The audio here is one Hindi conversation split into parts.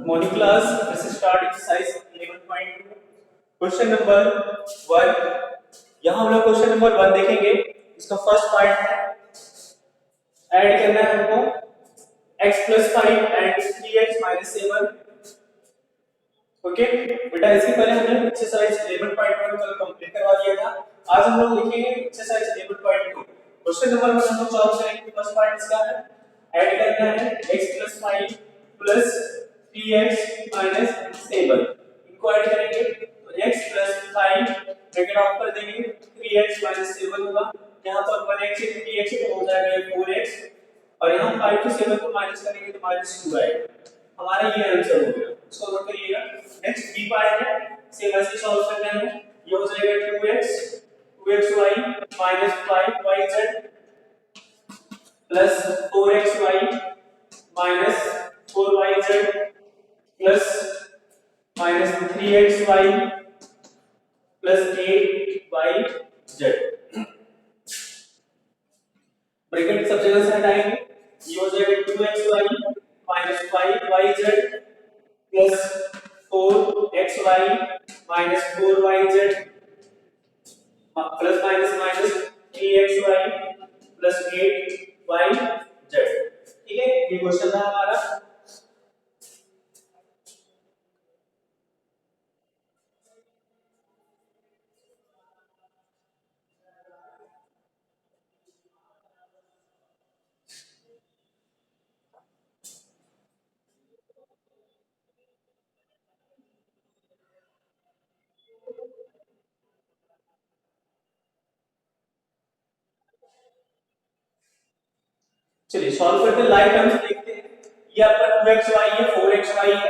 Morning class let's start exercise 11.2 question number 1। यहां हम लोग क्वेश्चन नंबर 1 देखेंगे। इसका फर्स्ट पार्ट है ऐड करना है हमको x + 5 एंड 3x - 7। ओके बेटा, इसके पहले हमने एक्सरसाइज 11.1 कल कंप्लीट करवा दिया था। आज हम लोग लिखेंगे एक्सरसाइज 11.2। क्वेश्चन नंबर 1 हम लोग सॉल्व करेंगे। फर्स्ट पार्ट इसका है ऐड करना है x + 5 + 3x - 7। इनको ऐड करेंगे तो x + 5 ब्रैकेट ऑफ कर देंगे, 3x - 7 होगा। यहां पर 1x से 3x तो हो जाएगा ये 4x, और यहां 5 से 7 को माइनस करेंगे तो -2 आएगा। हमारा ये आंसर हो गया, इसको नोट करिएगा। नेक्स्ट बी पार्ट है, सेम ऐसे सॉल्व करना है। ये हो जाएगा 2x 2xy - 5yz + 4xy - 4yz plus -3xy plus 8yz। Bracket सब जगह से हटाएंगे, ये हो जाएगा 2xy - 5yz plus 4xy - 4yz plus -3xy plus 8yz। ठीक है, ये क्वेश्चन था हमारा। चलिए सॉल्व करते हैं। लाइक टर्म्स देखते हैं। ये आपका 2xy है, 4xy है,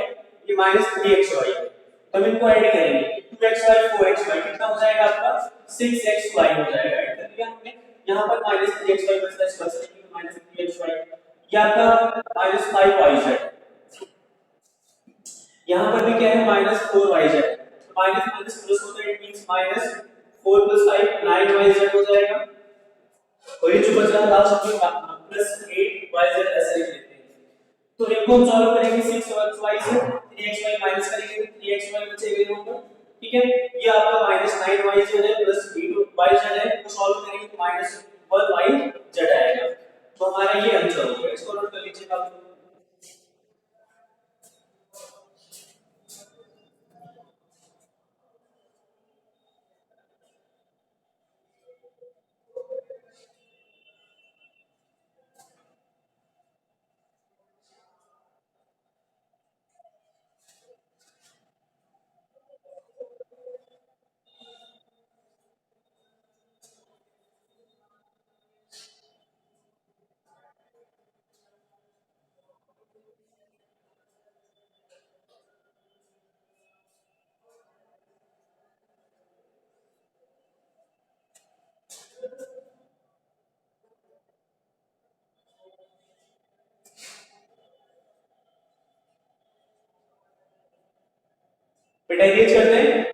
ये -3xy है। तो हम इनको ऐड करेंगे, 2xy 4xy कितना हो जाएगा आपका 6xy हो जाएगा। ऐड कर दिया हमने। यहां पर -3xy बचता है, बच जाएगा -3xy। ये आपका -5yz। यहां पर भी क्या है -4yz, तो माइनस माइनस प्लस होता है, इट मींस -4 + 5 9yz हो जाएगा। और ये जो बच रहा लास्ट में +8yz ऐसे लिख लेते हैं। तो इनको हम सॉल्व करेंगे 6xy से 3xy माइनस करेंगे तो 3xy बचेगा यहाँ पर। ठीक है, ये आपका -9yz है प्लस 8yz है, तो सॉल्व करेंगे तो -1yz आएगा। तो हमारा ये आंसर हो गया। इसको नोट कर लीजिएगा आप लोग। बेटा ये करते हैं।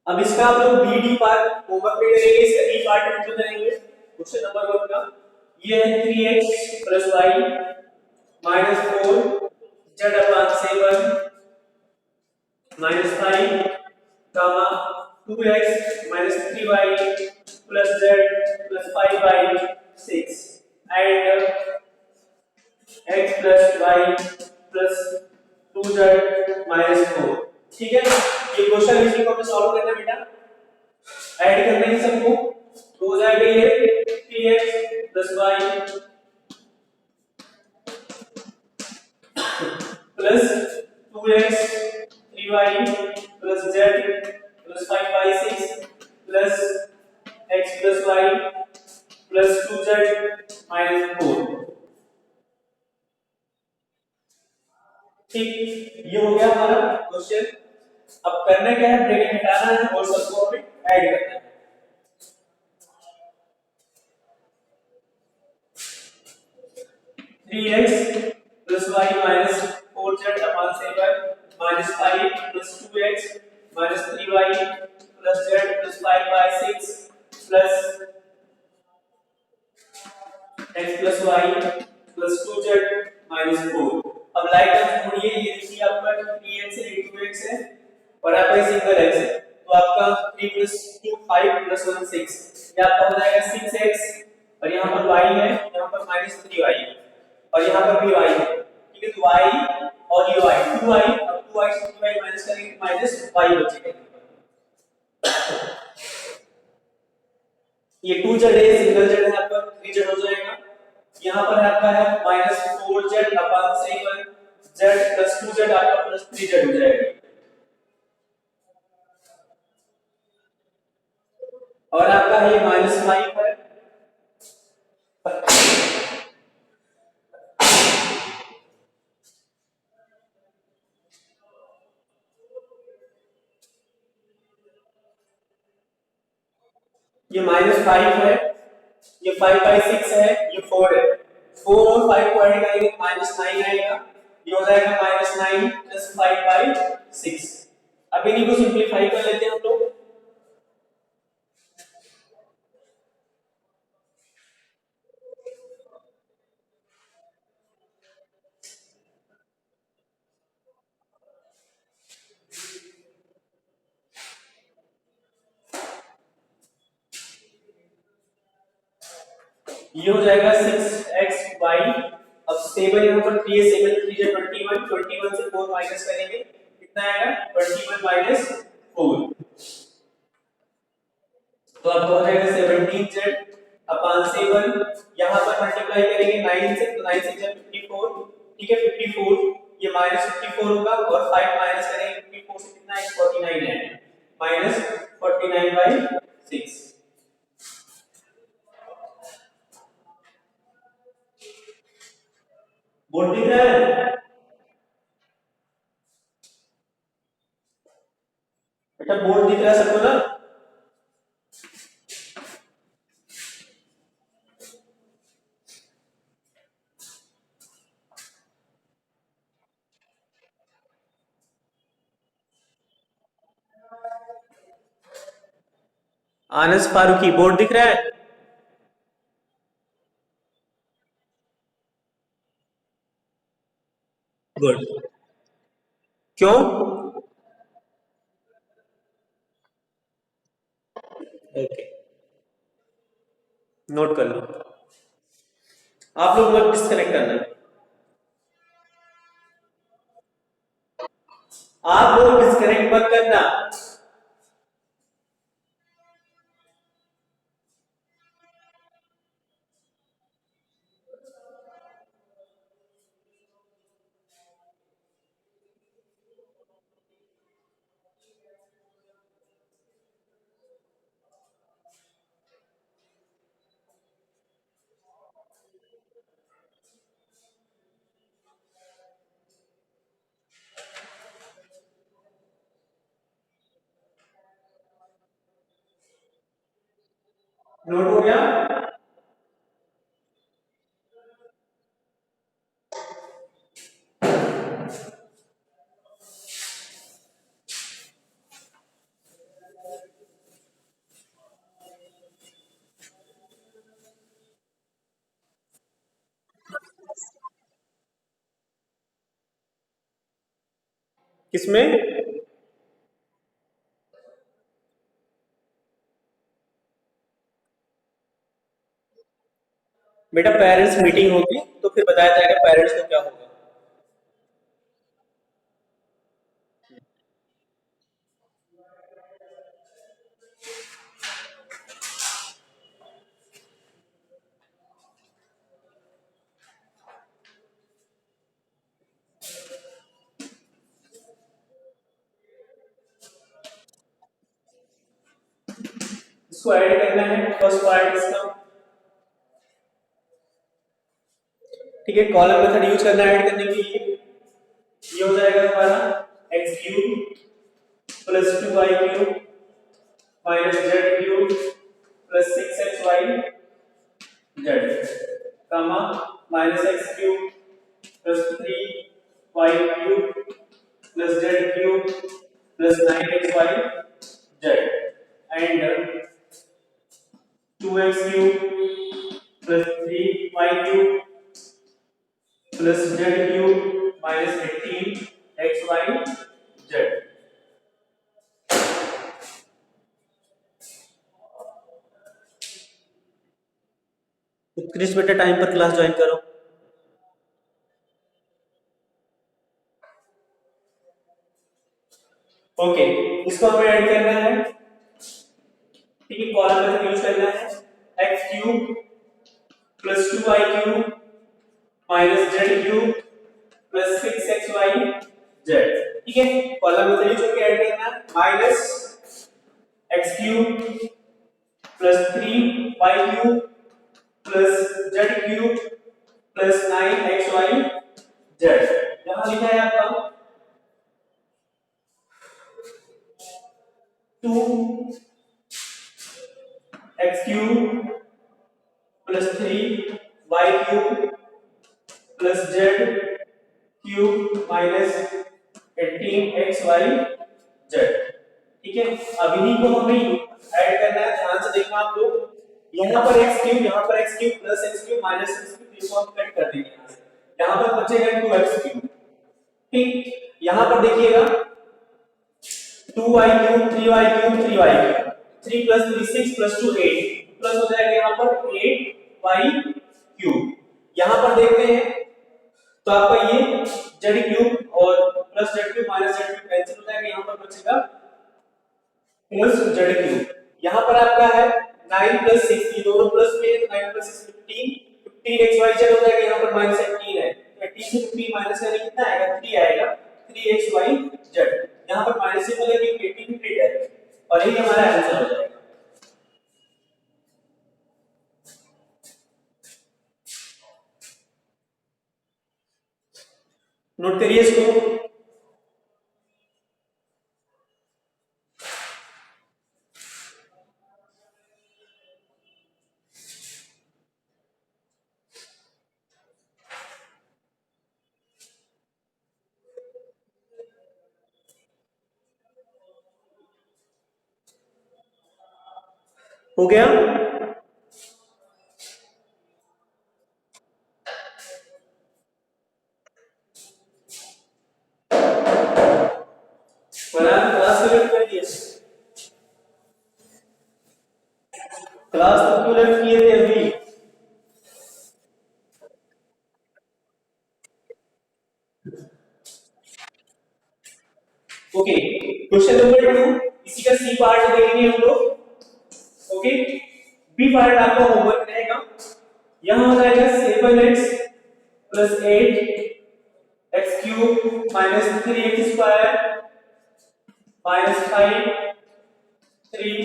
अब इसका आप लोग बी पार्ट होमवर्क में करेंगे, इसका बी पार्ट में करेंगे। क्वेश्चन नंबर 1 का ये है 3x + y - 4 z/7 -5 gamma 2x - 3y plus z plus 5/6 and x plus y plus 2z minus 4। ठीक है, ये क्वेश्चन इसी को हमें सॉल्व करना है बेटा। ऐड करना है सबको, तो हो जाएगा ये 3x plus y plus 2x 3y plus z plus 5/6 plus x plus y plus 2z minus 4। ठीक, ये हो गया हमारा क्वेश्चन। अब करना क्या है, ब्रैकेट हटाना है और सबको हमें ऐड करना है। 3x plus y minus 4z upon 7 minus 5 plus 2x minus 3y plus z plus 5 by 6 plus x plus y plus 2z minus 4। अब लाइक टर्म छोड़िए, ये देखिए आपका 3x है, 2x है और आपका सिंगल x है, तो आपका 3 plus 2 5 plus 1 6, ये आपका हो जाएगा 6x और यहाँ पर y है, यहाँ पर minus 3y है और यहाँ पर भी y है। ठीक है, तो y और ये y 2y, अब 2y से 3y माइनस करेंगे माइनस y बचेगा। ये 2z है, सिंगल z है आपका 3z हो जाएगा। यहाँ पर आपका है minus 4z upon 7 z plus 2z आपका प्लस 3z हो जाएगा। और आपका है माइनस 5 है, ये माइनस 5 है, ये 5 बाई 6 है, ये 4 है, 4 और 5 को ऐड करेंगे माइनस 9 आएगा, ये हो जाएगा माइनस 9 प्लस 5 बाई 6। अब इन्हीं को सिंपलीफाई कर लेते हैं हम लोग। ये हो जाएगा 6xy, अब 7 यहाँ पर 3 7 3 से 21, 21 से 4 माइनस करेंगे कितना आएगा 21 माइनस 4, तो आपको हो जाएगा 17z अपॉन 7, यहाँ पर मल्टीप्लाई करेंगे 9 से, तो 9 से 54, ठीक है 54, ये माइनस 54 होगा और 5 माइनस करेंगे 54 से कितना है 49 है, माइनस 49 बाई 6। बोर्ड दिख रहा है बेटा, बोर्ड दिख रहा है सबको ना? आनस फारूकी, बोर्ड दिख रहा है? गुड। क्यों? ओके, नोट कर लो। आप लोग मत डिस्कनेक्ट करना, आप लोग डिस्कनेक्ट मत करना। नोट हो गया? किसमें? बेटा पेरेंट्स मीटिंग होगी तो फिर बताया जाएगा पेरेंट्स को क्या होगा। इसको ऐड करना है फर्स्ट पार्ट इसका, ठीक है। कॉलम मेथड यूज करना है ऐड करने के लिए। ये हो जाएगा हमारा x cube plus 2y cube minus z cube plus 6xy z comma minus x cube plus 3y cube plus z cube plus 9xy z and 2x cube plus 3y cube plus z cube minus 18xy z। उत्कृष्ट बेटा टाइम पर क्लास ज्वाइन करो। ओके, इसको हमें ऐड करना है, ठीक है। कॉलम मेथड यूज करना है, x cube plus 2y cube minus z cube plus 6xy z, ठीक है। कॉलम मेथड यूज करके ऐड करना है minus x cube plus 3y cube plus z cube plus 9xy z। यहां लिखा है आपका 2x cube plus 3y cube plus z cube minus 18xy z, ठीक है। अब इन्हीं को हमें ऐड करना है, ध्यान से देखना आप लोग। यहाँ पर x क्यूब, यहाँ पर x cube plus x cube minus x cube, इसको हम कट कर देंगे यहाँ से। यहाँ पर बचेगा 2x क्यूब, ठीक। यहाँ पर देखिएगा 2y cube 3y cube 3y cube 3 plus 3 6 plus 2 8 plus हो जाएगा यहाँ पर 8y क्यूब। यहाँ पर देखते हैं तो आपका ये z क्यूब और plus z cube minus z cube cancel हो जाएगा, यहाँ पर बचेगा प्लस z क्यूब। यहाँ पर आपका है 9 प्लस 6, ये दोनों प्लस में 9 प्लस 6 15xyz हो जाएगा, यहाँ पर माइनस 18 है, 18 से 15 माइनस करेंगे कितना आएगा 3 आएगा, 3xyz। यहाँ पर माइनस से बोले कि 18 फिट है और यही हमारा आंसर हो जाएगा। नोट करिए इसको। हो गया? क्लास क्यों कर दिए? क्लास तो क्यों लेफ्ट किए थे अभी? ओके, क्वेश्चन नंबर 2, इसी का सी पार्ट देखेंगे हम लोग। ओके, बी पार्ट आपका होमवर्क रहेगा। यहां हो जाएगा 7x plus 8 x cube minus 3x square minus 5 3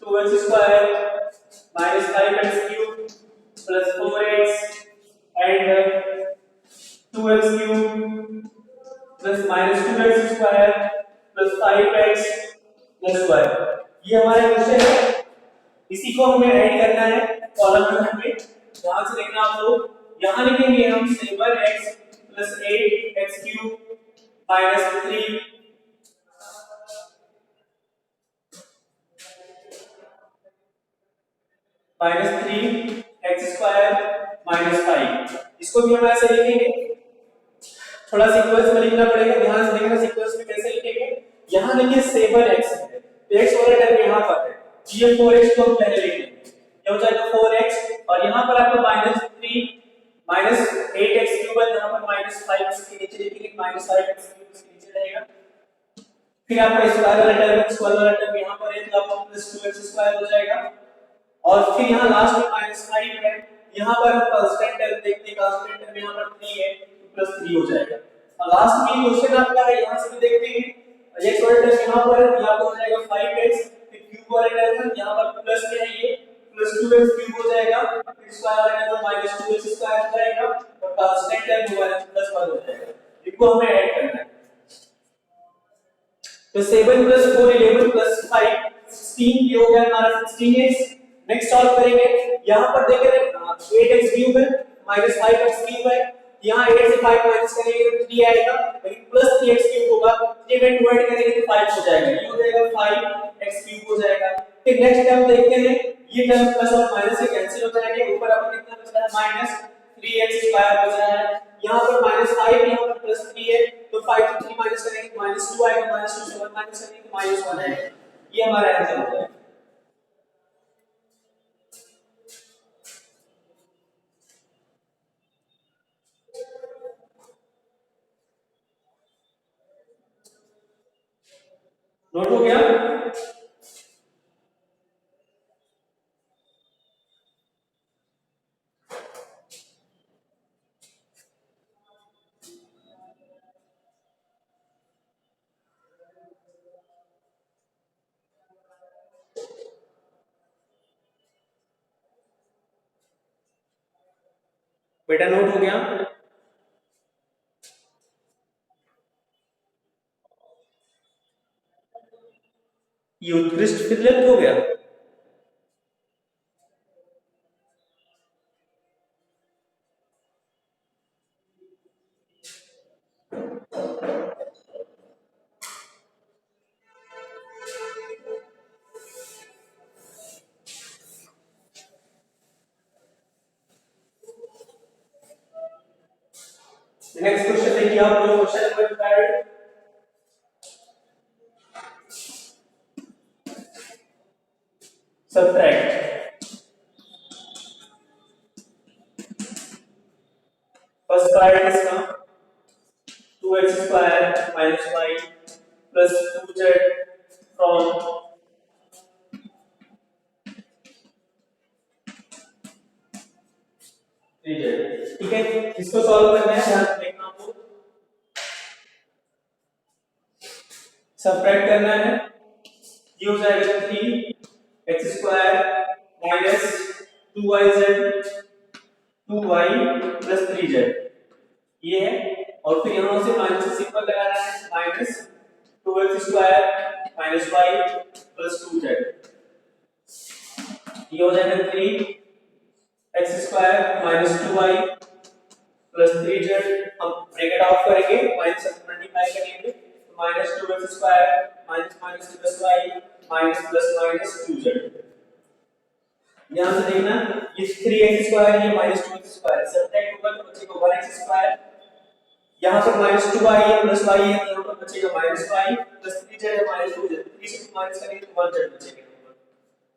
2x square minus 5x cube plus 4x and 2x cube plus minus 2x square plus 5x plus 1। ये हमारा क्वेश्चन है, इसी को हमें ऐड करना है कॉलम मेथड में। ध्यान से देखना आप लोग। यहां लिखेंगे हम 7x plus 8x cube minus 3 minus 3x square minus 5। इसको भी हम ऐसे लिखेंगे, थोड़ा सीक्वेंस में लिखना पड़ेगा, ध्यान से देखना सीक्वेंस में कैसे लिखेंगे। यहां देखिए 7x है तो x वाला टर्म यहां पर है, ये 4x को हम पहले लिख लेंगे, ये हो जाएगा 4x और यहां पर आपका -3 -8x क्यूब है, यहां पर -5 इसके नीचे लिखेंगे, -5x क्यूब इसके नीचे रहेगा। फिर आपका स्क्वायर वाला टर्म स्क्वायर वाला टर्म यहां पर है तो आपका +2x स्क्वायर हो जाएगा और फिर यहां लास्ट में -5 है, यहां पर हम कांस्टेंट टर्म देखते हैं, कांस्टेंट टर्म यहां पर 3 है तो +3 हो जाएगा। और लास्ट में क्वेश्चन आपका है, यहां से भी देखते हैं x वाला टर्म यहां पर है, यहां पर हो जाएगा 5x, फिर क्यूब वाले टर्म यहाँ पर प्लस क्या है ये प्लस 2x क्यूब हो जाएगा, फिर स्क्वायर वाले टर्म माइनस 2x स्क्वायर हो जाएगा और कांस्टेंट टर्म होगा प्लस 1 हो जाएगा। इनको हमें ऐड करना है। तो 7 plus 4 11 plus 5 16 ये हो गया हमारा 16x। नेक्स्ट सॉल्व करेंगे, यहां पर देखें 8x क्यूब है माइनस 5x क्यूब है, यहां 8 से 5 माइनस करेंगे तो 3 आएगा, लेकिन प्लस 3x क्यूब होगा, 3 में 2 ऐड करेंगे तो 5 हो जाएगा, ये हो जाएगा 5x क्यूब हो जाएगा। फिर नेक्स्ट टर्म देखते हैं, ये टर्म प्लस और माइनस से कैंसिल हो जाएंगे, ऊपर आपको कितना बच रहा है माइनस 3x स्क्वायर बच रहा है, यहां पर -5 यहां पर +3 है, तो 5 से 3 माइनस करेंगे तो -2 आएगा, -2 से 1 माइनस करेंगे तो -1 आएगा। ये हमारा आंसर हो जाएगा। नोट हो गया? बेटा नोट हो गया? ये उत्कृष्ट फिर लेफ्ट हो गया। नेक्स्ट क्वेश्चन देखिए आप लोग, question number 3 subtract. First part इसका 2x square minus y plus 2z from 3z। ठीक है, इसको सॉल्व करना है, ध्यान से देखना आपको, सब्ट्रैक्ट करना है। ये हो जाएगा 3x square minus 2yz 2y plus 3z, ये है, और फिर यहां से माइनस से सिंपल लगाना है, minus 2x square minus y plus 2z, ये हो जाएगा 3x square minus 2y plus 3z। हम ब्रैकेट ऑफ करेंगे, माइनस से मल्टीप्लाई करेंगे तो minus 2x square minus minus plus y minus plus minus 2z। यहां से देखना, ये 3x स्क्वायर ये माइनस 2x स्क्वायर सब्ट्रैक्ट होगा तो बचेगा 1x स्क्वायर, यहां पर -2y है प्लस y है, यहां पर बचेगा -y प्लस 3z है -2z, 3 से माइनस करेंगे तो 1z बचेगा,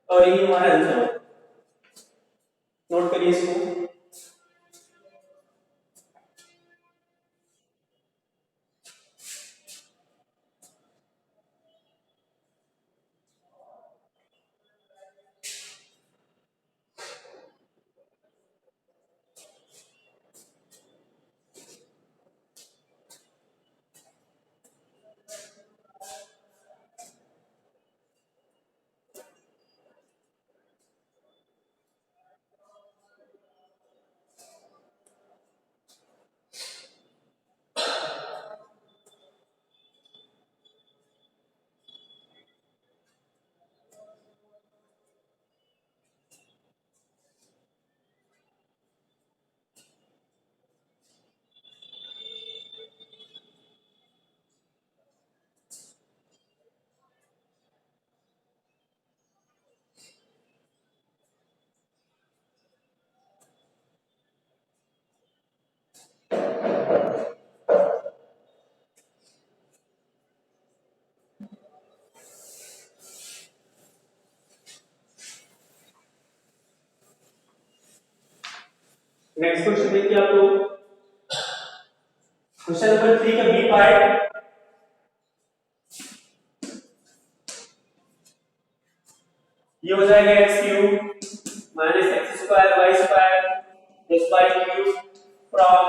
और ये हमारा आंसर है। नोट करिए इसको। नेक्स्ट क्वेश्चन देखिए आप लोग, क्वेश्चन नंबर 3 का बी पार्ट, ये हो जाएगा x cube minus x square y square plus y cube from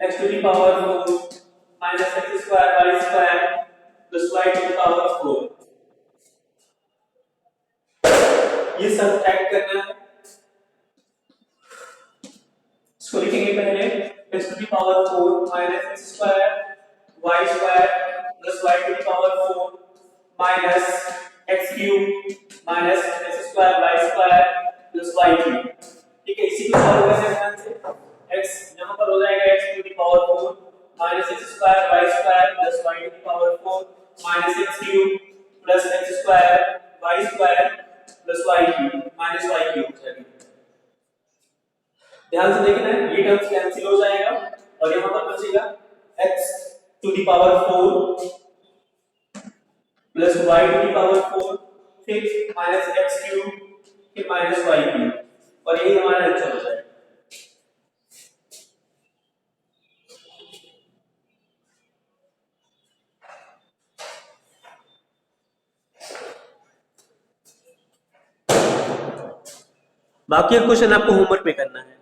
x to the power 4 minus x square y square plus y to the power 4। ये सब्ट्रैक्ट करना है। इसको लिखेंगे पहले x to the power 4 minus x square y square plus y to the power 4 minus x cube minus x square y square plus y cube. ठीक है, इसी को सॉल्व करने हैं ध्यान से। x यहां पर हो जाएगा x to the power 4 minus x square y square plus y to the power 4 minus x cube plus x square y square plus y cube minus y cube हो जाएगा। ध्यान से देखना है, ये टर्म्स कैंसिल हो जाएगा और यहां पर बचेगा x to the power 4 plus y to the power 4 फिर माइनस x क्यूब फिर माइनस y क्यूब और यही हमारा आंसर हो जाएगा। बाकी क्वेश्चन आपको होमवर्क में करना है।